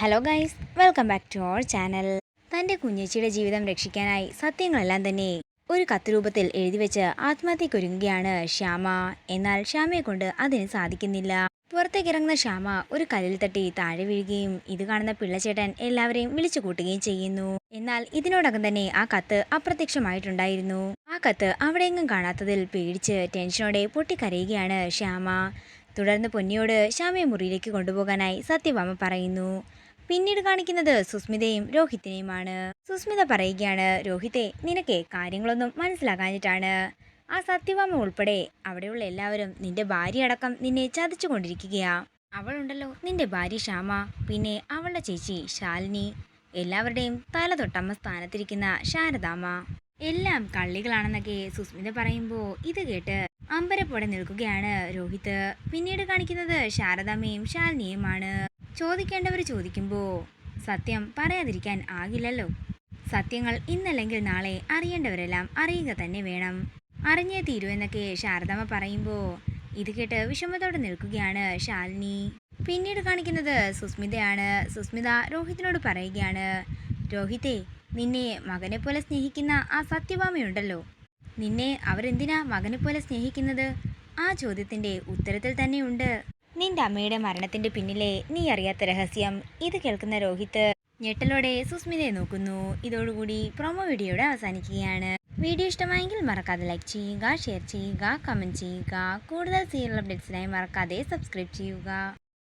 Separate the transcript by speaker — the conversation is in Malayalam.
Speaker 1: Hello guys, welcome back to our channel. തൻ്റെ കുഞ്ഞേച്ചിയുടെ ജീവിതം രക്ഷിക്കാനായി സത്യങ്ങളെല്ലാം തന്നെ ഒരു കത്ത് രൂപത്തിൽ എഴുതി വെച്ച് ആത്മഹത്യക്കൊരുങ്ങുകയാണ് ശ്യാമ. എന്നാൽ ശ്യാമയെ കൊണ്ട് അതിന് സാധിക്കുന്നില്ല. പുറത്തേക്കിറങ്ങുന്ന ശ്യാമ ഒരു കല്ലിൽ തട്ടി താഴെ വീഴുകയും ഇത് കാണുന്ന പിള്ളച്ചേട്ടൻ എല്ലാവരെയും വിളിച്ചു കൂട്ടുകയും ചെയ്യുന്നു. എന്നാൽ ഇതിനോടകം തന്നെ ആ കത്ത് അപ്രത്യക്ഷമായിട്ടുണ്ടായിരുന്നു. ആ കത്ത് അവിടെയെങ്ങും കാണാത്തതിൽ പേടിച്ച് ടെൻഷനോടെ പൊട്ടിക്കരയുകയാണ് ശ്യാമ. തുടർന്ന് പൊന്നിയോട് ശ്യാമയെ മുറിയിലേക്ക് കൊണ്ടുപോകാനായി സത്യഭാമ പറയുന്നു. പിന്നീട് കാണിക്കുന്നത് സുസ്മിതയും രോഹിത്തിനെയുമാണ്. സുസ്മിത പറയുകയാണ്, രോഹിത്തെ, നിനക്ക് കാര്യങ്ങളൊന്നും മനസ്സിലാകാഞ്ഞിട്ടാണ്. ആ സത്യഭാമ ഉൾപ്പെടെ അവിടെയുള്ള എല്ലാവരും നിന്റെ ഭാര്യ അടക്കം നിന്നെ ചതിച്ചു കൊണ്ടിരിക്കുകയാ. അവളുണ്ടല്ലോ നിന്റെ ഭാര്യ ശ്യാമ, പിന്നെ അവളുടെ ചേച്ചി ശാലിനി, എല്ലാവരുടെയും തല തൊട്ടമ്മ സ്ഥാനത്തിരിക്കുന്ന ശാരദാമ്മ, എല്ലാം കള്ളികളാണെന്നൊക്കെ സുസ്മിത പറയുമ്പോൾ ഇത് കേട്ട് അമ്പരപ്പോടെ നിൽക്കുകയാണ് രോഹിത്. പിന്നീട് കാണിക്കുന്നത് ശാരദാമ്മയും ശാലിനിയുമാണ്. ചോദിക്കേണ്ടവർ ചോദിക്കുമ്പോൾ സത്യം പറയാതിരിക്കാൻ ആകില്ലല്ലോ. സത്യങ്ങൾ ഇന്നല്ലെങ്കിൽ നാളെ അറിയേണ്ടവരെല്ലാം അറിയുക തന്നെ വേണം, അറിഞ്ഞേ തീരൂ എന്നൊക്കെ ശാരദാമ്മ പറയുമ്പോൾ ഇത് കേട്ട് വിഷമത്തോടെ നിൽക്കുകയാണ് ശാലിനി. പിന്നീട് കാണിക്കുന്നത് സുസ്മിതയാണ്. സുസ്മിത രോഹിത്തിനോട് പറയുകയാണ്, രോഹിത്തെ, നിന്നെ മകനെ പോലെ സ്നേഹിക്കുന്ന ആ സത്യഭാമയുണ്ടല്ലോ, നിന്നെ അവരെന്തിനാ മകനെ പോലെ സ്നേഹിക്കുന്നത്? ആ ചോദ്യത്തിൻ്റെ ഉത്തരത്തിൽ തന്നെയുണ്ട് നിന്റെ അമ്മയുടെ മരണത്തിന്റെ പിന്നിലെ നീ അറിയാത്ത രഹസ്യം. ഇത് കേൾക്കുന്ന രോഹിത് ഞെട്ടലോടെ സുസ്മിതയെ നോക്കുന്നു. ഇതോടുകൂടി പ്രൊമോ വീഡിയോയുടെ അവസാനിക്കുകയാണ്. വീഡിയോ ഇഷ്ടമായെങ്കിൽ മറക്കാതെ ലൈക്ക് ചെയ്യുക, ഷെയർ ചെയ്യുക, കമൻറ്റ് ചെയ്യുക. കൂടുതൽ സീരിയൽ അപ്ഡേറ്റ്സിനായി മറക്കാതെ സബ്സ്ക്രൈബ് ചെയ്യുക.